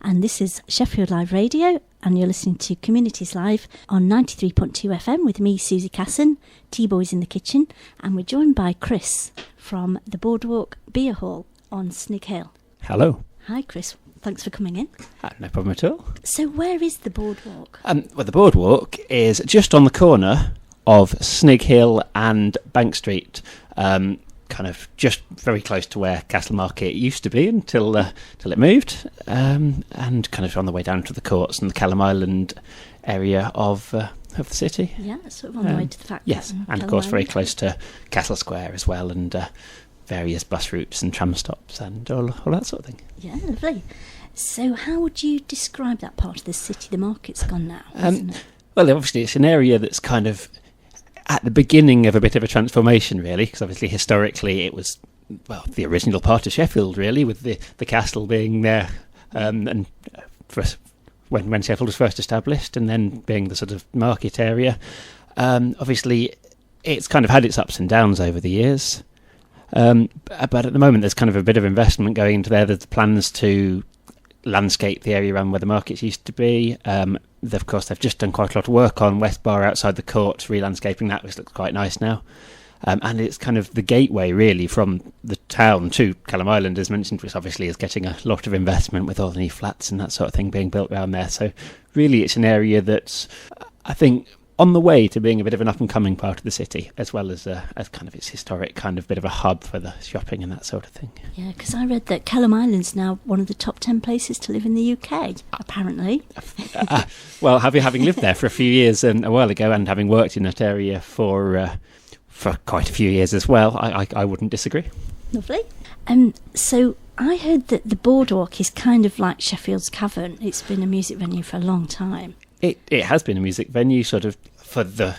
and this is Sheffield Live Radio, and you're listening to Communities Live on 93.2 FM with me, Susie Casson, T-Boys in the kitchen, and we're joined by Chris from the Boardwalk Beer Hall on Snig Hill. Hello. Hi, Chris. Thanks for coming in. No problem at all. So where is the Boardwalk? Well, the Boardwalk is just on the corner of Snig Hill and Bank Street, kind of just very close to where Castle Market used to be until it moved, and kind of on the way down to the courts and the Callum Island area of the city. Yeah, sort of on the way to the factory. Yes, and of course very close to Castle Square as well, and various bus routes and tram stops and all that sort of thing. Yeah, lovely. So how would you describe that part of the city? The market's gone now, isn't it? Well, obviously it's an area that's kind of at the beginning of a bit of a transformation, really, because obviously historically it was, well, the original part of Sheffield, really, with the castle being there, and when Sheffield was first established, and then being the sort of market area. Obviously, it's kind of had its ups and downs over the years, but at the moment there's kind of a bit of investment going into there. There's plans to landscape the area around where the markets used to be. Of course, they've just done quite a lot of work on West Bar outside the court, re-landscaping that, which looks quite nice now. And it's kind of the gateway, really, from the town to Callum Island, as mentioned, which obviously is getting a lot of investment with all the new flats and that sort of thing being built around there. So really it's an area that's, I think, on the way to being a bit of an up-and-coming part of the city, as well as kind of its historic kind of bit of a hub for the shopping and that sort of thing. Yeah, because I read that Callum Island's now one of the top 10 places to live in the UK, apparently. Well, having lived there for a few years a while ago, and having worked in that area for quite a few years as well, I wouldn't disagree. Lovely. So I heard that the Boardwalk is kind of like Sheffield's Cavern. It's been a music venue for a long time. It has been a music venue sort of for the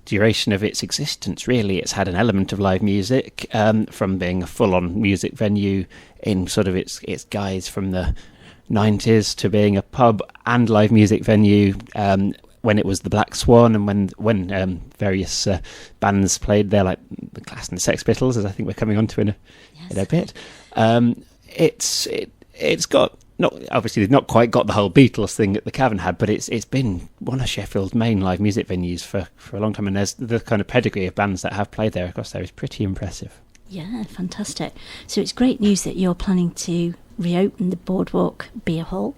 duration of its existence, really. It's had an element of live music, from being a full-on music venue in sort of its guise from the 90s to being a pub and live music venue when it was the Black Swan, and when various bands played there, like the Class and the Sex Pistols, as I think we're coming on to in a bit. It's got, obviously they've not quite got the whole Beatles thing that the Cavern had, but it's been one of Sheffield's main live music venues for a long time, and there's the kind of pedigree of bands that have played there across there is pretty impressive. Yeah, fantastic. So it's great news that you're planning to reopen the Boardwalk Beer Hall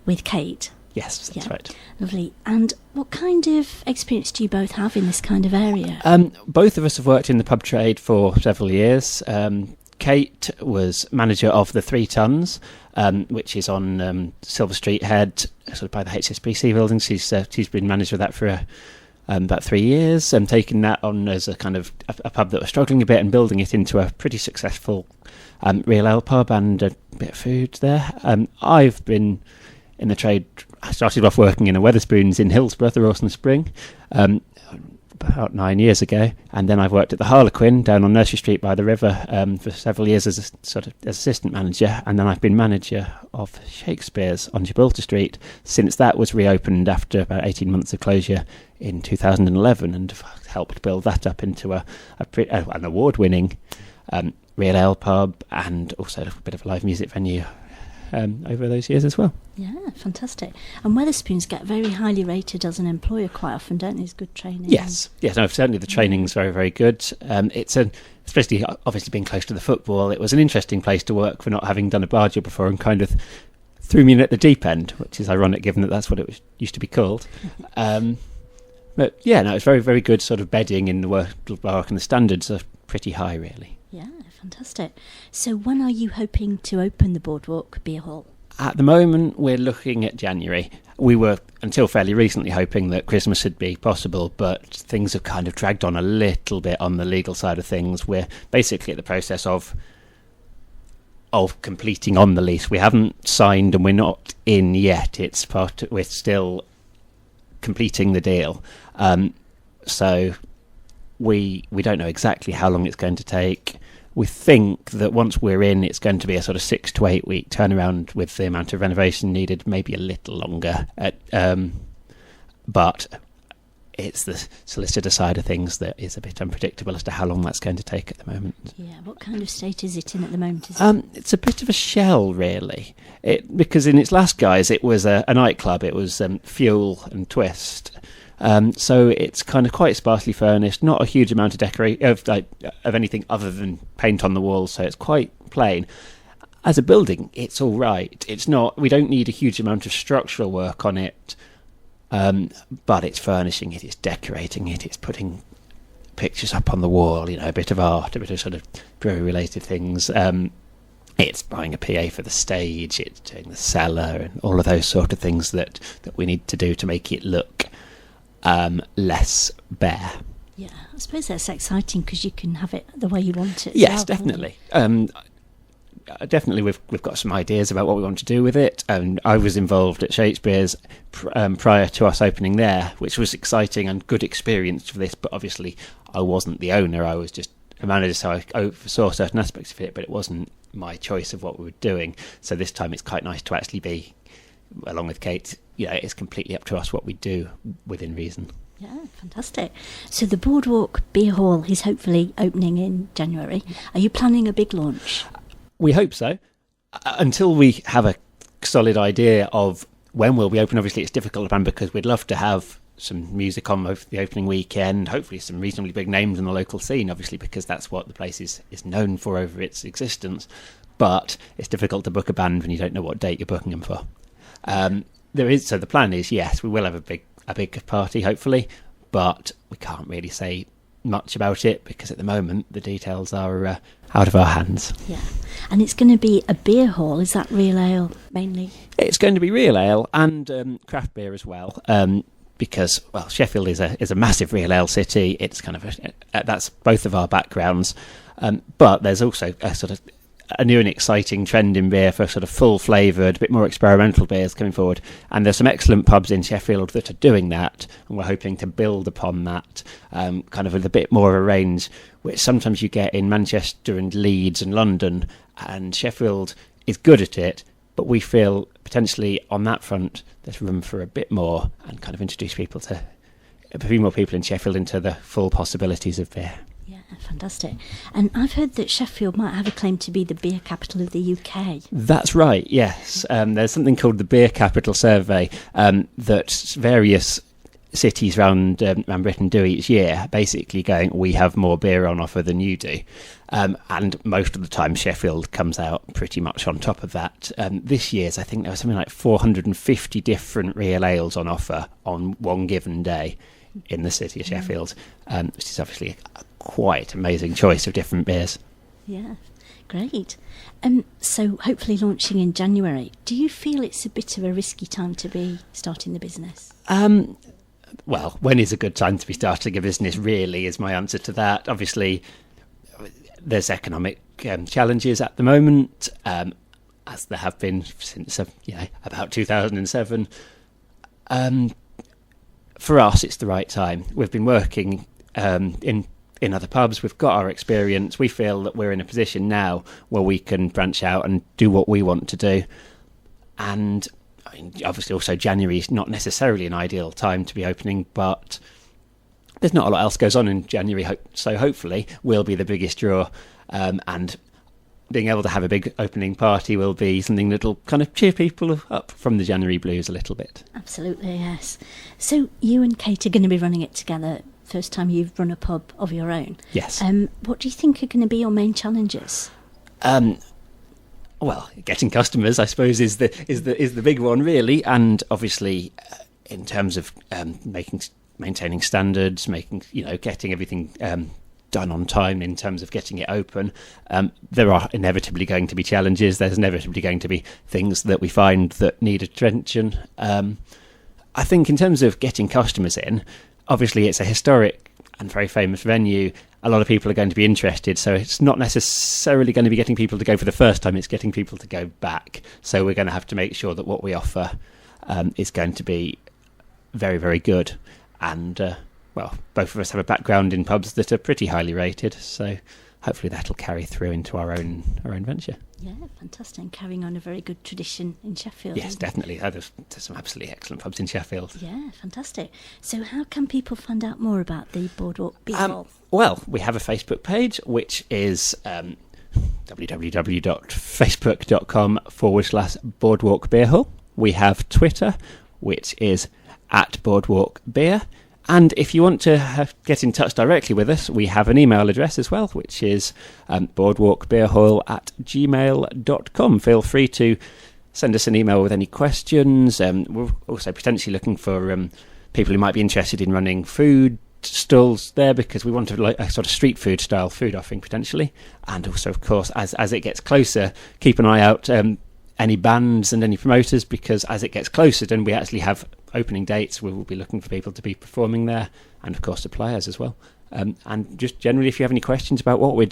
with Kate. Yes, that's right. Lovely. And what kind of experience do you both have in this kind of area? Both of us have worked in the pub trade for several years. Kate was manager of the 3 Tons, which is on Silver Street Head, sort of by the HSBC building. She's been manager of that for about 3 years, and taken that on as a kind of a pub that was struggling a bit and building it into a pretty successful real ale pub and a bit of food there. I've been in the trade. I started off working in a Wetherspoons in Hillsborough, the Rawson Spring, about 9 years ago, and then I've worked at the Harlequin down on Nursery Street by the river for several years as assistant manager, and then I've been manager of Shakespeare's on Gibraltar Street since that was reopened after about 18 months of closure in 2011, and have helped build that up into an award-winning real ale pub and also a bit of a live music venue over those years as well. Yeah, fantastic. And Wetherspoons get very highly rated as an employer quite often, don't they? It's good training. Yes, no, certainly the training's very, very good. Especially obviously being close to the football, it was an interesting place to work for not having done a bar job before, and kind of threw me in at the deep end, which is ironic given that that's what it used to be called. But yeah, no, it's very, very good sort of bedding in the work, and the standards are pretty high, really. Yeah, fantastic. So when are you hoping to open the Boardwalk Beer Hall? At the moment, we're looking at January. We were, until fairly recently, hoping that Christmas would be possible, but things have kind of dragged on a little bit on the legal side of things. We're basically at the process of completing on the lease. We haven't signed and we're not in yet. We're still completing the deal. So we don't know exactly how long it's going to take. We think that once we're in, it's going to be a sort of 6 to 8 week turnaround with the amount of renovation needed, maybe a little longer. But it's the solicitor side of things that is a bit unpredictable as to how long that's going to take at the moment. Yeah, what kind of state is it in at the moment? It's a bit of a shell, really, because in its last guise it was a nightclub. It was Fuel and Twist. So it's kind of quite sparsely furnished, not a huge amount of anything other than paint on the walls, so it's quite plain. As a building, it's all right. It's not. We don't need a huge amount of structural work on it, but it's furnishing it, it's decorating it, it's putting pictures up on the wall. A bit of art, a bit of sort of brewery-related things. It's buying a PA for the stage. It's doing the cellar and all of those sort of things that we need to do to make it look less bare. Yeah, I suppose that's exciting because you can have it the way you want it. Yes, definitely. Definitely, we've got some ideas about what we want to do with it. I was involved at Shakespeare's prior to us opening there, which was exciting and good experience for this. But obviously, I wasn't the owner. I was just a manager, so I oversaw certain aspects of it, but it wasn't my choice of what we were doing. So this time, it's quite nice to actually be, along with Kate. It's completely up to us what we do within reason. Yeah, fantastic. So the Boardwalk Beer Hall is hopefully opening in January. Are you planning a big launch? We hope so. Until we have a solid idea of when we'll be open, obviously it's difficult to plan because we'd love to have some music on the opening weekend, hopefully some reasonably big names in the local scene, obviously, because that's what the place is known for over its existence. But it's difficult to book a band when you don't know what date you're booking them for. So the plan is, yes, we will have a big party, hopefully, but we can't really say much about it because at the moment the details are out of our hands. Yeah, and it's going to be a beer hall. Is that real ale mainly? It's going to be real ale and craft beer as well, because Sheffield is a massive real ale city. It's kind of that's both of our backgrounds, but there's also a sort of a new and exciting trend in beer for sort of full flavoured, a bit more experimental beers coming forward. And there's some excellent pubs in Sheffield that are doing that, and we're hoping to build upon that, kind of with a bit more of a range, which sometimes you get in Manchester and Leeds and London, and Sheffield is good at it, but we feel potentially on that front there's room for a bit more and kind of introduce a few more people in Sheffield into the full possibilities of beer. Fantastic. And I've heard that Sheffield might have a claim to be the beer capital of the UK. That's right, yes. There's something called the Beer Capital Survey that various cities around Britain do each year, basically going, we have more beer on offer than you do. And most of the time Sheffield comes out pretty much on top of that. This year's, I think there was something like 450 different real ales on offer on one given day in the city of Sheffield, which is obviously quite amazing choice of different beers. Yeah, great. So hopefully launching in January. Do you feel it's a bit of a risky time to be starting the business? Well, when is a good time to be starting a business, really, is my answer to that. Obviously, there's economic challenges at the moment, as there have been since about 2007. For us, it's the right time. We've been working in other pubs. We've got our experience. We feel that we're in a position now where we can branch out and do what we want to do. And obviously also January is not necessarily an ideal time to be opening, but there's not a lot else goes on in January, so hopefully we'll be the biggest draw, and being able to have a big opening party will be something that'll kind of cheer people up from the January blues a little bit. Absolutely, yes. So you and Kate are going to be running it together. First time you've run a pub of your own. Yes. What do you think are going to be your main challenges? Well, getting customers, I suppose, is the big one, really, and obviously, in terms of maintaining standards, getting everything done on time in terms of getting it open. There are inevitably going to be challenges. There's inevitably going to be things that we find that need attention. I think in terms of getting customers in, obviously it's a historic and very famous venue. A lot of people are going to be interested, so it's not necessarily going to be getting people to go for the first time, it's getting people to go back. So we're going to have to make sure that what we offer is going to be very, very good. And, both of us have a background in pubs that are pretty highly rated, so hopefully that'll carry through into our own venture. Yeah, fantastic. And carrying on a very good tradition in Sheffield. Yes, definitely. There's some absolutely excellent pubs in Sheffield. Yeah, fantastic. So how can people find out more about the Boardwalk Beer Hall? Well, we have a Facebook page, which is www.facebook.com/Boardwalk Beer Hall. We have Twitter, which is @BoardwalkBeer. And if you want to get in touch directly with us, we have an email address as well, which is boardwalkbeerhall@gmail.com. Feel free to send us an email with any questions. We're also potentially looking for people who might be interested in running food stalls there, because we want a sort of street food style food offering potentially. And also, of course, as it gets closer, keep an eye out any bands and any promoters, because as it gets closer and we actually have opening dates, we will be looking for people to be performing there, and of course the players as well. And just generally, if you have any questions about what we're doing,